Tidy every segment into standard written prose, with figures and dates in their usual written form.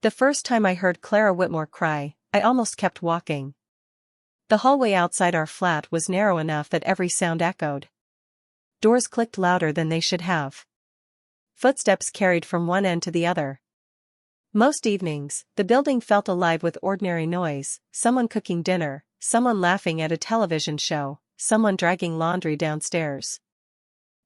The first time I heard Clara Whitmore cry, I almost kept walking. The hallway outside our flat was narrow enough that every sound echoed. Doors clicked louder than they should have. Footsteps carried from one end to the other. Most evenings, the building felt alive with ordinary noise, someone cooking dinner, someone laughing at a television show, someone dragging laundry downstairs.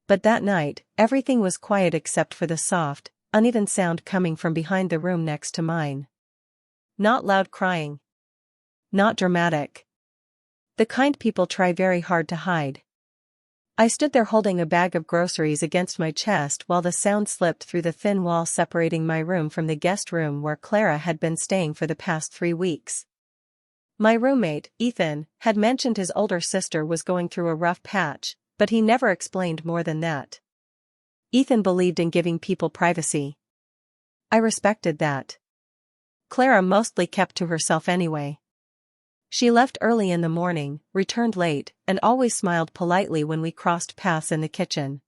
But that night, everything was quiet except for the soft, uneven sound coming from behind the room next to mine. Not loud crying. Not dramatic. The kind people try very hard to hide. I stood there holding a bag of groceries against my chest while the sound slipped through the thin wall separating my room from the guest room where Clara had been staying for the past 3 weeks. My roommate, Ethan, had mentioned his older sister was going through a rough patch, but he never explained more than that. Ethan believed in giving people privacy. I respected that. Clara mostly kept to herself anyway. She left early in the morning, returned late, and always smiled politely when we crossed paths in the kitchen.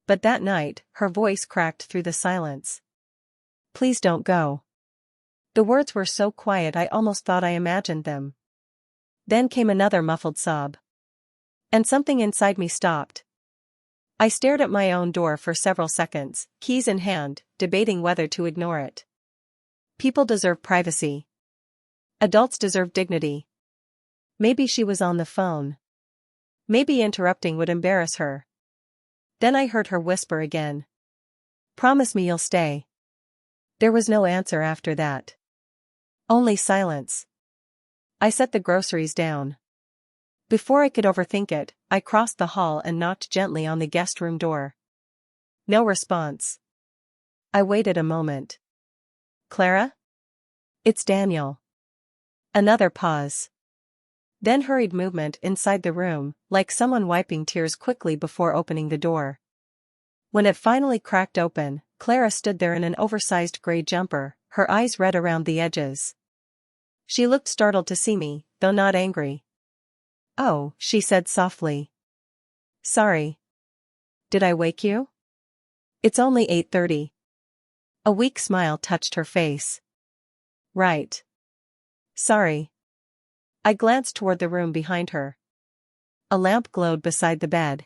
But that night, her voice cracked through the silence. "Please don't go." The words were so quiet I almost thought I imagined them. Then came another muffled sob. And something inside me stopped. I stared at my own door for several seconds, keys in hand, debating whether to ignore it. People deserve privacy. Adults deserve dignity. Maybe she was on the phone. Maybe interrupting would embarrass her. Then I heard her whisper again. "Promise me you'll stay." There was no answer after that. Only silence. I set the groceries down. Before I could overthink it, I crossed the hall and knocked gently on the guest room door. No response. I waited a moment. "Clara?" "It's Daniel." Another pause. Then hurried movement inside the room, like someone wiping tears quickly before opening the door. When it finally cracked open, Clara stood there in an oversized gray jumper, her eyes red around the edges. She looked startled to see me, though not angry. "Oh," she said softly. "Sorry. Did I wake you?" "It's only 8:30. A weak smile touched her face. "Right. Sorry." I glanced toward the room behind her. A lamp glowed beside the bed.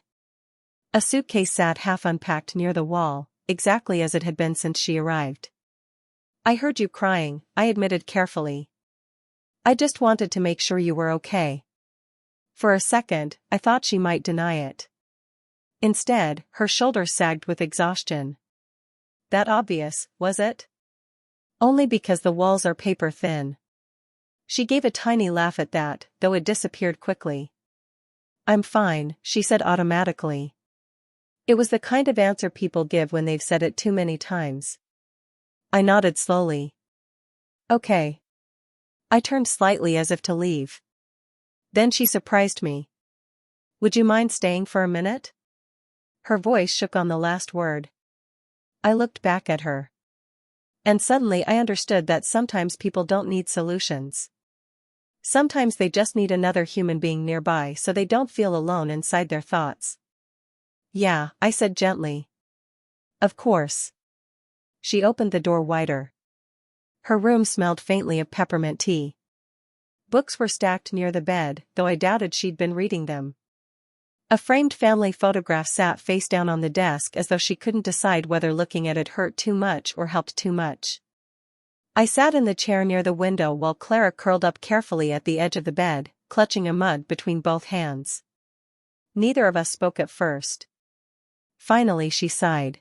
A suitcase sat half unpacked near the wall, exactly as it had been since she arrived. "I heard you crying," I admitted carefully. "I just wanted to make sure you were okay." For a second, I thought she might deny it. Instead, her shoulders sagged with exhaustion. That obvious, was it? Only because the walls are paper thin. She gave a tiny laugh at that, though it disappeared quickly. "I'm fine," she said automatically. It was the kind of answer people give when they've said it too many times. I nodded slowly. "Okay." I turned slightly as if to leave. Then she surprised me. "Would you mind staying for a minute?" Her voice shook on the last word. I looked back at her. And suddenly I understood that sometimes people don't need solutions. Sometimes they just need another human being nearby so they don't feel alone inside their thoughts. "Yeah," I said gently. "Of course." She opened the door wider. Her room smelled faintly of peppermint tea. Books were stacked near the bed, though I doubted she'd been reading them. A framed family photograph sat face down on the desk as though she couldn't decide whether looking at it hurt too much or helped too much. I sat in the chair near the window while Clara curled up carefully at the edge of the bed, clutching a mug between both hands. Neither of us spoke at first. Finally she sighed.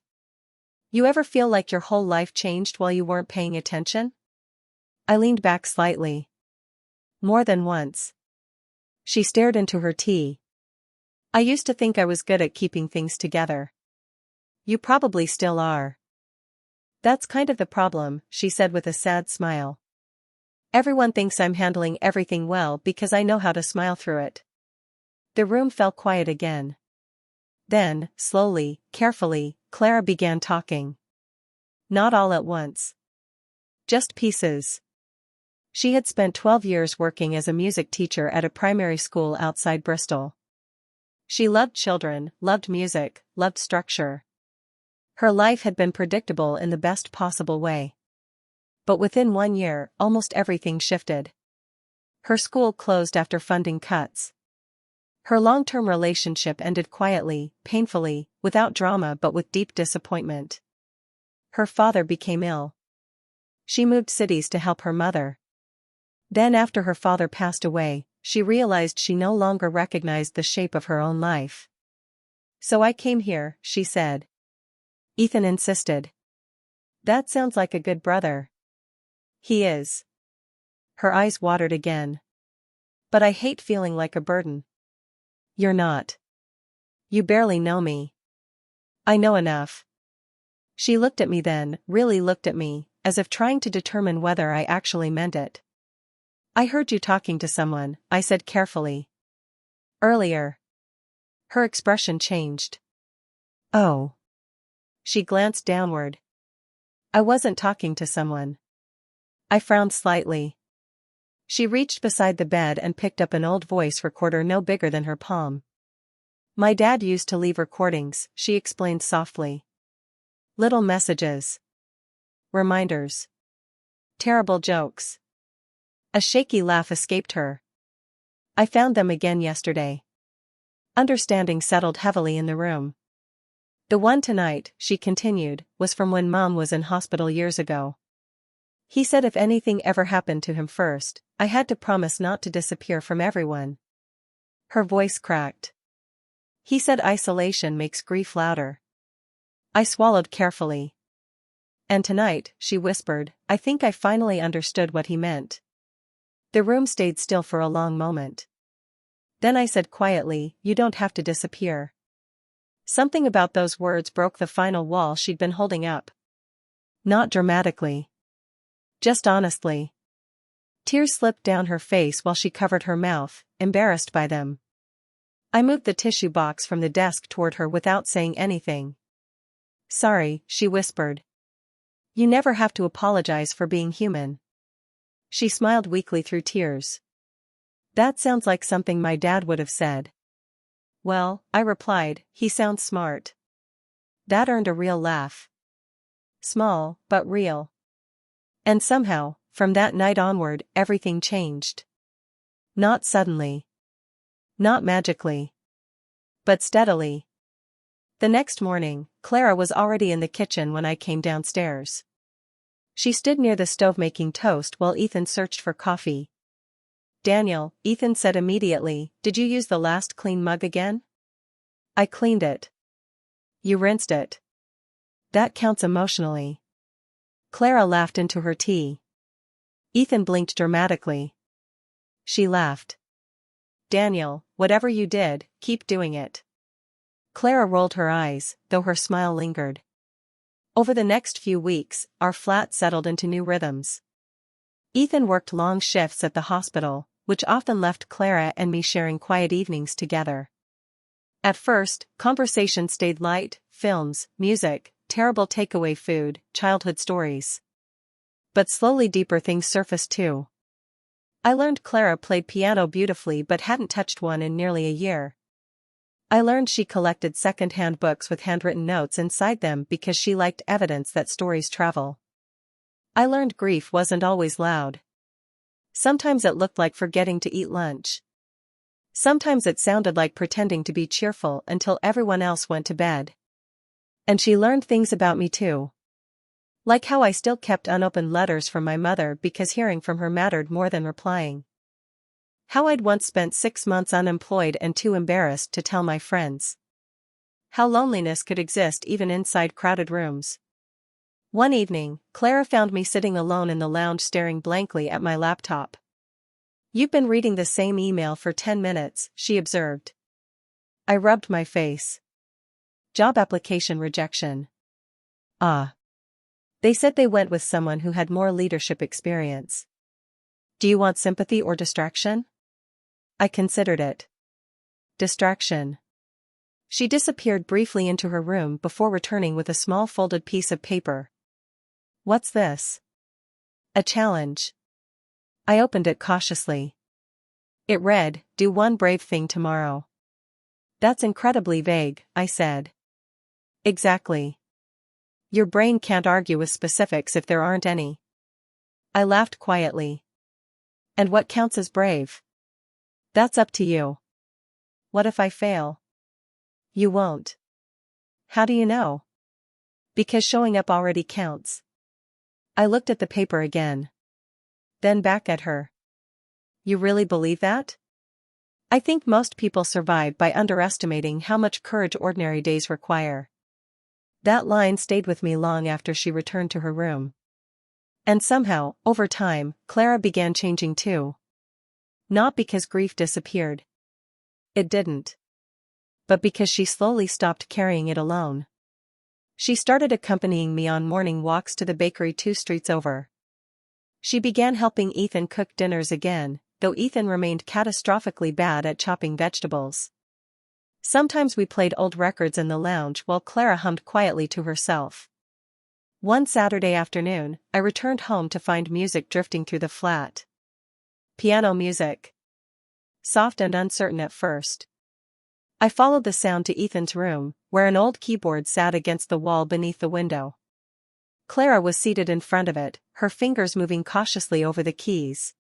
"You ever feel like your whole life changed while you weren't paying attention?" I leaned back slightly. "More than once." She stared into her tea. "I used to think I was good at keeping things together." "You probably still are." "That's kind of the problem," she said with a sad smile. "Everyone thinks I'm handling everything well because I know how to smile through it." The room fell quiet again. Then, slowly, carefully, Clara began talking. Not all at once. Just pieces. She had spent 12 years working as a music teacher at a primary school outside Bristol. She loved children, loved music, loved structure. Her life had been predictable in the best possible way. But within 1 year, almost everything shifted. Her school closed after funding cuts. Her long-term relationship ended quietly, painfully, without drama but with deep disappointment. Her father became ill. She moved cities to help her mother. Then after her father passed away, she realized she no longer recognized the shape of her own life. "So I came here," she said. Ethan insisted. "That sounds like a good brother." "He is." Her eyes watered again. "But I hate feeling like a burden." "You're not. You barely know me." "I know enough." She looked at me then, really looked at me, as if trying to determine whether I actually meant it. "I heard you talking to someone," I said carefully. "Earlier." Her expression changed. "Oh." She glanced downward. "I wasn't talking to someone." I frowned slightly. She reached beside the bed and picked up an old voice recorder no bigger than her palm. "My dad used to leave recordings," she explained softly. "Little messages. Reminders. Terrible jokes." A shaky laugh escaped her. "I found them again yesterday." Understanding settled heavily in the room. "The one tonight," she continued, "was from when Mom was in hospital years ago. He said if anything ever happened to him first, I had to promise not to disappear from everyone." Her voice cracked. "He said isolation makes grief louder." I swallowed carefully. "And tonight," she whispered, "I think I finally understood what he meant." The room stayed still for a long moment. Then I said quietly, "You don't have to disappear." Something about those words broke the final wall she'd been holding up. Not dramatically. Just honestly. Tears slipped down her face while she covered her mouth, embarrassed by them. I moved the tissue box from the desk toward her without saying anything. "Sorry," she whispered. "You never have to apologize for being human." She smiled weakly through tears. "That sounds like something my dad would have said." "Well," I replied, "he sounds smart." That earned a real laugh. Small, but real. And somehow, from that night onward, everything changed. Not suddenly. Not magically. But steadily. The next morning, Clara was already in the kitchen when I came downstairs. She stood near the stove making toast while Ethan searched for coffee. "Daniel," Ethan said immediately, "did you use the last clean mug again?" "I cleaned it." "You rinsed it." "That counts emotionally." Clara laughed into her tea. Ethan blinked dramatically. She laughed. "Daniel, whatever you did, keep doing it." Clara rolled her eyes, though her smile lingered. Over the next few weeks, our flat settled into new rhythms. Ethan worked long shifts at the hospital, which often left Clara and me sharing quiet evenings together. At first, conversation stayed light: films, music, terrible takeaway food, childhood stories. But slowly deeper things surfaced too. I learned Clara played piano beautifully but hadn't touched one in nearly a year. I learned she collected second-hand books with handwritten notes inside them because she liked evidence that stories travel. I learned grief wasn't always loud. Sometimes it looked like forgetting to eat lunch. Sometimes it sounded like pretending to be cheerful until everyone else went to bed. And she learned things about me too. Like how I still kept unopened letters from my mother because hearing from her mattered more than replying. How I'd once spent 6 months unemployed and too embarrassed to tell my friends. How loneliness could exist even inside crowded rooms. One evening, Clara found me sitting alone in the lounge staring blankly at my laptop. "You've been reading the same email for 10 minutes, she observed. I rubbed my face. "Job application rejection." "Ah. They said they went with someone who had more leadership experience. Do you want sympathy or distraction?" I considered it. Distraction. She disappeared briefly into her room before returning with a small folded piece of paper. "What's this?" "A challenge." I opened it cautiously. It read, "Do one brave thing tomorrow." "That's incredibly vague," I said. "Exactly. Your brain can't argue with specifics if there aren't any." I laughed quietly. And what counts as brave? That's up to you. What if I fail? You won't. How do you know? Because showing up already counts. I looked at the paper again. Then back at her. You really believe that? I think most people survive by underestimating how much courage ordinary days require. That line stayed with me long after she returned to her room. And somehow, over time, Clara began changing too. Not because grief disappeared. It didn't. But because she slowly stopped carrying it alone. She started accompanying me on morning walks to the bakery 2 streets over. She began helping Ethan cook dinners again, though Ethan remained catastrophically bad at chopping vegetables. Sometimes we played old records in the lounge while Clara hummed quietly to herself. One Saturday afternoon, I returned home to find music drifting through the flat. Piano music. Soft and uncertain at first. I followed the sound to Ethan's room, where an old keyboard sat against the wall beneath the window. Clara was seated in front of it, her fingers moving cautiously over the keys.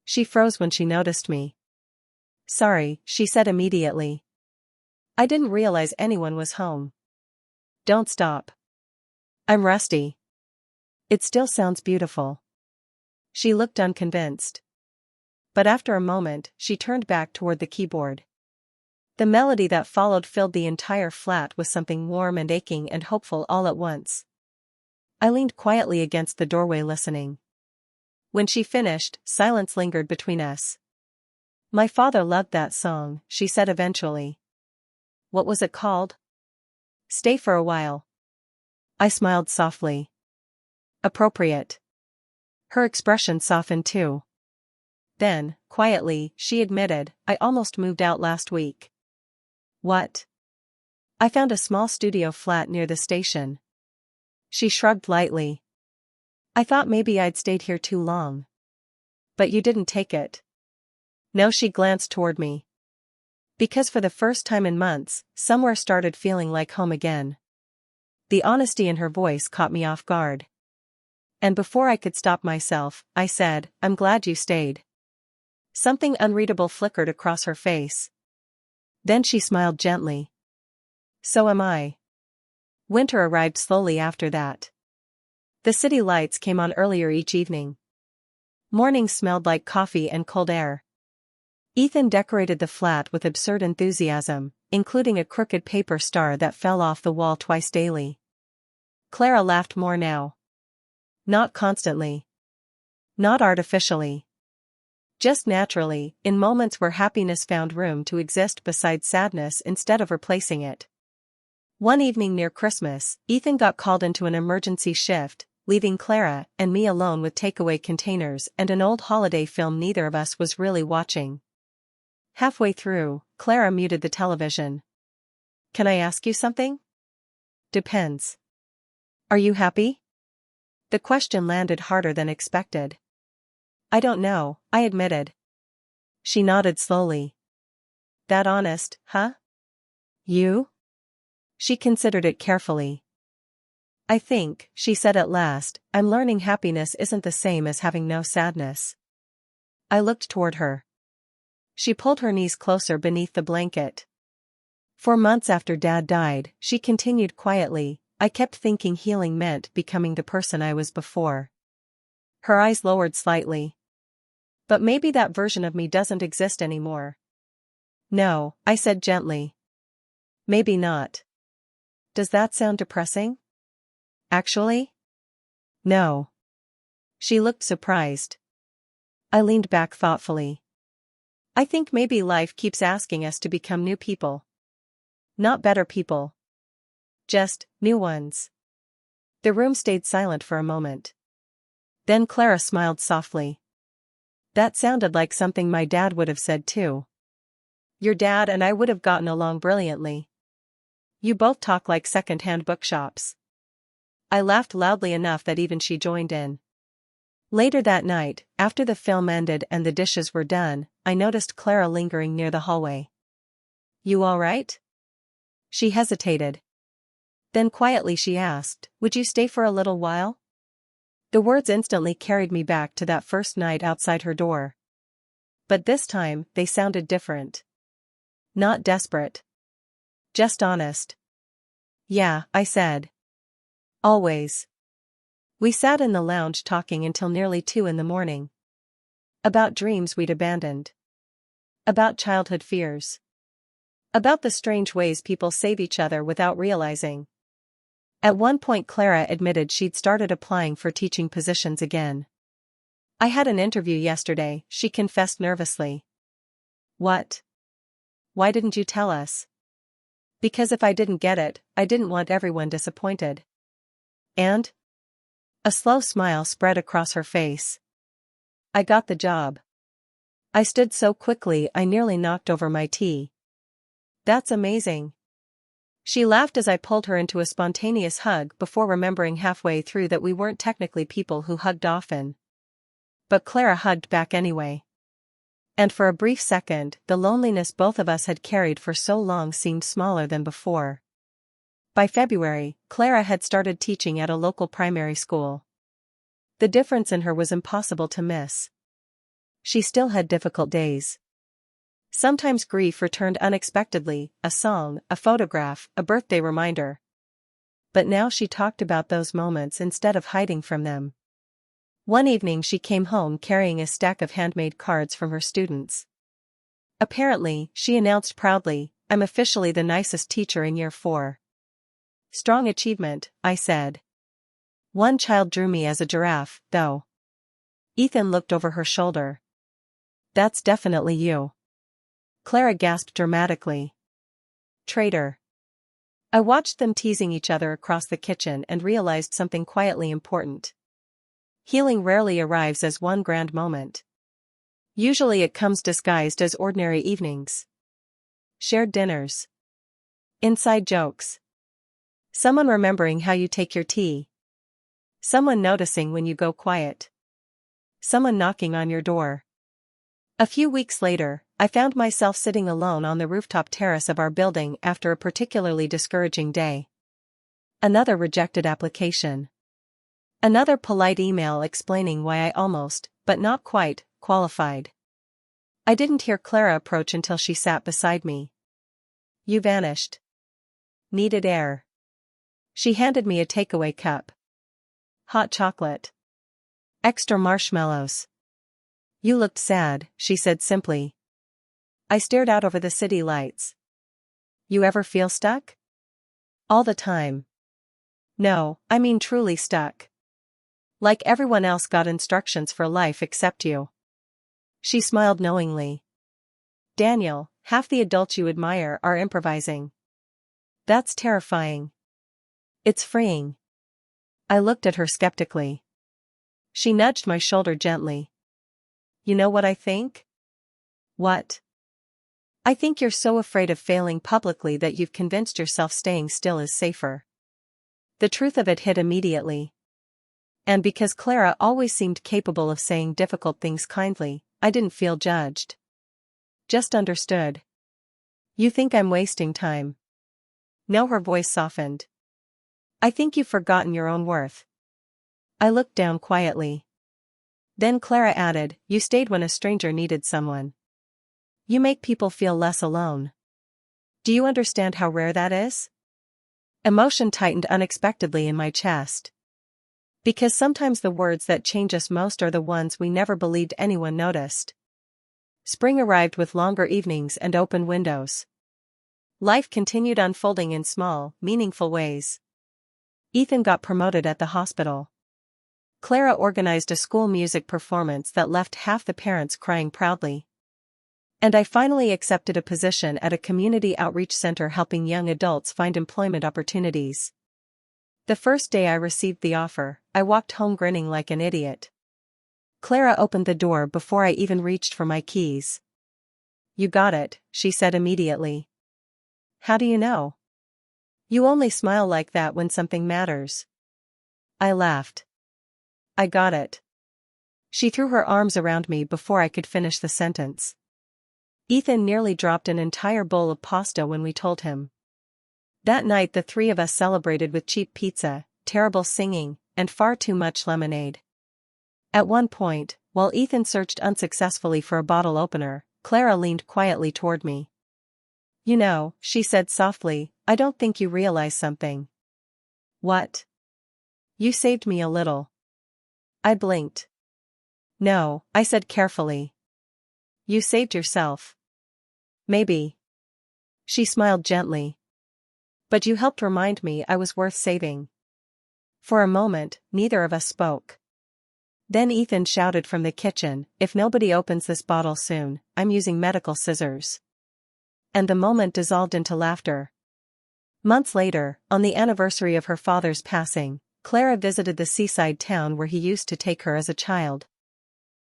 She froze when she noticed me. Sorry, she said immediately. I didn't realize anyone was home. Don't stop. I'm rusty. It still sounds beautiful. She looked unconvinced. But after a moment, she turned back toward the keyboard. The melody that followed filled the entire flat with something warm and aching and hopeful all at once. I leaned quietly against the doorway listening. When she finished, silence lingered between us. My father loved that song, she said eventually. What was it called? Stay for a while. I smiled softly. Appropriate. Her expression softened too. Then, quietly, she admitted, I almost moved out last week. What? I found a small studio flat near the station. She shrugged lightly. I thought maybe I'd stayed here too long. But you didn't take it. No, she glanced toward me. Because for the first time in months, somewhere started feeling like home again. The honesty in her voice caught me off guard. And before I could stop myself, I said, I'm glad you stayed. Something unreadable flickered across her face. Then she smiled gently. So am I. Winter arrived slowly after that. The city lights came on earlier each evening. Mornings smelled like coffee and cold air. Ethan decorated the flat with absurd enthusiasm, including a crooked paper star that fell off the wall twice daily. Clara laughed more now. Not constantly. Not artificially. Just naturally, in moments where happiness found room to exist beside sadness instead of replacing it. One evening near Christmas, Ethan got called into an emergency shift, leaving Clara and me alone with takeaway containers and an old holiday film neither of us was really watching. Halfway through, Clara muted the television. Can I ask you something? Depends. Are you happy? The question landed harder than expected. I don't know, I admitted. She nodded slowly. That honest, huh? You? She considered it carefully. I think, she said at last, I'm learning happiness isn't the same as having no sadness. I looked toward her. She pulled her knees closer beneath the blanket. For months after Dad died, she continued quietly, I kept thinking healing meant becoming the person I was before. Her eyes lowered slightly. But maybe that version of me doesn't exist anymore. No, I said gently. Maybe not. Does that sound depressing? Actually? No. She looked surprised. I leaned back thoughtfully. I think maybe life keeps asking us to become new people. Not better people. Just, new ones. The room stayed silent for a moment. Then Clara smiled softly. That sounded like something my dad would have said too. Your dad and I would have gotten along brilliantly. You both talk like second-hand bookshops. I laughed loudly enough that even she joined in. Later that night, after the film ended and the dishes were done, I noticed Clara lingering near the hallway. You all right? She hesitated. Then quietly she asked, would you stay for a little while? The words instantly carried me back to that first night outside her door. But this time, they sounded different. Not desperate. Just honest. Yeah, I said. Always. We sat in the lounge talking until nearly 2 in the morning. About dreams we'd abandoned. About childhood fears. About the strange ways people save each other without realizing. At one point Clara admitted she'd started applying for teaching positions again. I had an interview yesterday, she confessed nervously. What? Why didn't you tell us? Because if I didn't get it, I didn't want everyone disappointed. And? A slow smile spread across her face. I got the job. I stood so quickly I nearly knocked over my tea. That's amazing. She laughed as I pulled her into a spontaneous hug before remembering halfway through that we weren't technically people who hugged often. But Clara hugged back anyway. And for a brief second, the loneliness both of us had carried for so long seemed smaller than before. By February, Clara had started teaching at a local primary school. The difference in her was impossible to miss. She still had difficult days. Sometimes grief returned unexpectedly, a song, a photograph, a birthday reminder. But now she talked about those moments instead of hiding from them. One evening she came home carrying a stack of handmade cards from her students. Apparently, she announced proudly, I'm officially the nicest teacher in year 4. Strong achievement, I said. One child drew me as a giraffe, though. Ethan looked over her shoulder. That's definitely you. Clara gasped dramatically. Traitor. I watched them teasing each other across the kitchen and realized something quietly important. Healing rarely arrives as one grand moment. Usually it comes disguised as ordinary evenings. Shared dinners. Inside jokes. Someone remembering how you take your tea. Someone noticing when you go quiet. Someone knocking on your door. A few weeks later, I found myself sitting alone on the rooftop terrace of our building after a particularly discouraging day. Another rejected application. Another polite email explaining why I almost, but not quite, qualified. I didn't hear Clara approach until she sat beside me. You vanished. Needed air. She handed me a takeaway cup. Hot chocolate. Extra marshmallows. You looked sad, she said simply. I stared out over the city lights. You ever feel stuck? All the time. No, I mean truly stuck. Like everyone else got instructions for life except you. She smiled knowingly. Daniel, half the adults you admire are improvising. That's terrifying. It's freeing. I looked at her skeptically. She nudged my shoulder gently. You know what I think? What? I think you're so afraid of failing publicly that you've convinced yourself staying still is safer. The truth of it hit immediately. And because Clara always seemed capable of saying difficult things kindly, I didn't feel judged. Just understood. You think I'm wasting time. No, her voice softened. I think you've forgotten your own worth. I looked down quietly. Then Clara added, you stayed when a stranger needed someone. You make people feel less alone. Do you understand how rare that is? Emotion tightened unexpectedly in my chest. Because sometimes the words that change us most are the ones we never believed anyone noticed. Spring arrived with longer evenings and open windows. Life continued unfolding in small, meaningful ways. Ethan got promoted at the hospital. Clara organized a school music performance that left half the parents crying proudly. And I finally accepted a position at a community outreach center helping young adults find employment opportunities. The first day I received the offer, I walked home grinning like an idiot. Clara opened the door before I even reached for my keys. You got it, she said immediately. How do you know? You only smile like that when something matters. I laughed. I got it. She threw her arms around me before I could finish the sentence. Ethan nearly dropped an entire bowl of pasta when we told him. That night the three of us celebrated with cheap pizza, terrible singing, and far too much lemonade. At one point, while Ethan searched unsuccessfully for a bottle opener, Clara leaned quietly toward me. "You know," she said softly, "I don't think you realize something." "What?" "You saved me a little." I blinked. "No," I said carefully. "You saved yourself." "Maybe." She smiled gently. "But you helped remind me I was worth saving." For a moment, neither of us spoke. Then Ethan shouted from the kitchen, "If nobody opens this bottle soon, I'm using medical scissors." And the moment dissolved into laughter. Months later, on the anniversary of her father's passing, Clara visited the seaside town where he used to take her as a child.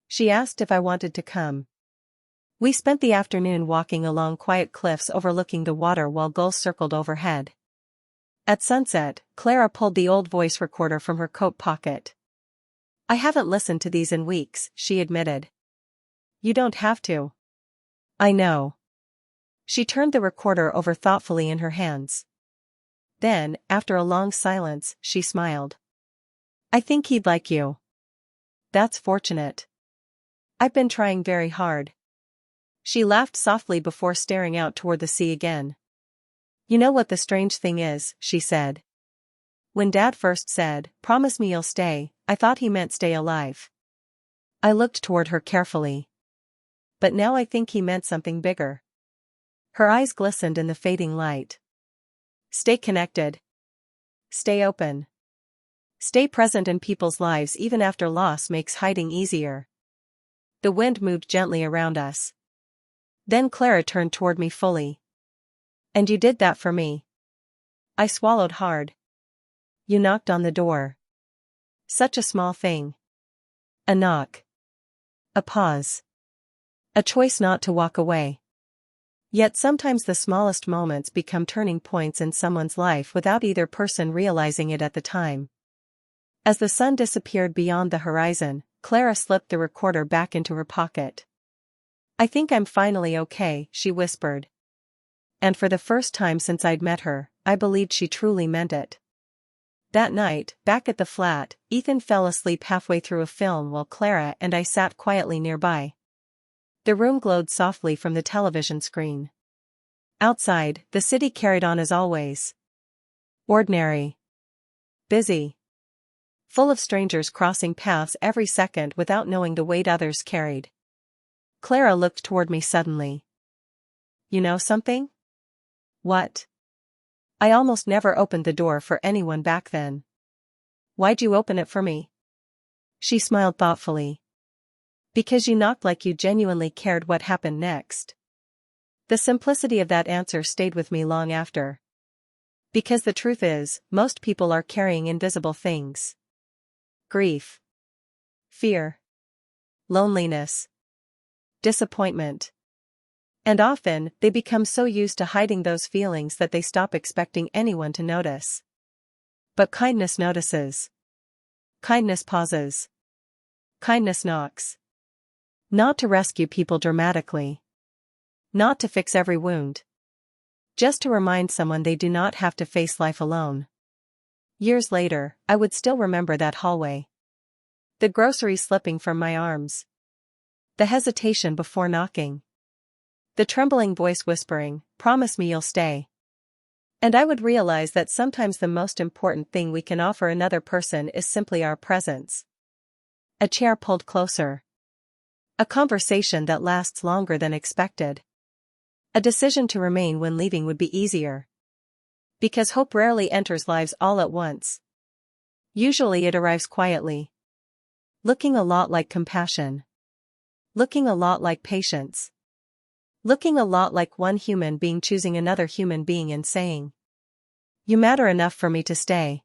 She asked if I wanted to come. We spent the afternoon walking along quiet cliffs overlooking the water while gulls circled overhead. At sunset, Clara pulled the old voice recorder from her coat pocket. "I haven't listened to these in weeks," she admitted. "You don't have to." "I know." She turned the recorder over thoughtfully in her hands. Then, after a long silence, she smiled. "I think he'd like you." "That's fortunate. I've been trying very hard." She laughed softly before staring out toward the sea again. "You know what the strange thing is," she said. "When Dad first said, 'Promise me you'll stay,' I thought he meant stay alive." I looked toward her carefully. "But now I think he meant something bigger." Her eyes glistened in the fading light. "Stay connected. Stay open. Stay present in people's lives even after loss makes hiding easier." The wind moved gently around us. Then Clara turned toward me fully. "And you did that for me." I swallowed hard. "You knocked on the door." Such a small thing. A knock. A pause. A choice not to walk away. Yet sometimes the smallest moments become turning points in someone's life without either person realizing it at the time. As the sun disappeared beyond the horizon, Clara slipped the recorder back into her pocket. "I think I'm finally okay," she whispered. And for the first time since I'd met her, I believed she truly meant it. That night, back at the flat, Ethan fell asleep halfway through a film while Clara and I sat quietly nearby. The room glowed softly from the television screen. Outside, the city carried on as always. Ordinary. Busy. Full of strangers crossing paths every second without knowing the weight others carried. Clara looked toward me suddenly. "You know something?" "What?" "I almost never opened the door for anyone back then." "Why'd you open it for me?" She smiled thoughtfully. "Because you knocked like you genuinely cared what happened next." The simplicity of that answer stayed with me long after. Because the truth is, most people are carrying invisible things. Grief. Fear. Loneliness. Disappointment. And often, they become so used to hiding those feelings that they stop expecting anyone to notice. But kindness notices. Kindness pauses. Kindness knocks. Not to rescue people dramatically. Not to fix every wound. Just to remind someone they do not have to face life alone. Years later, I would still remember that hallway. The groceries slipping from my arms. The hesitation before knocking. The trembling voice whispering, "Promise me you'll stay." And I would realize that sometimes the most important thing we can offer another person is simply our presence. A chair pulled closer. A conversation that lasts longer than expected. A decision to remain when leaving would be easier. Because hope rarely enters lives all at once. Usually it arrives quietly. Looking a lot like compassion. Looking a lot like patience. Looking a lot like one human being choosing another human being and saying, "You matter enough for me to stay."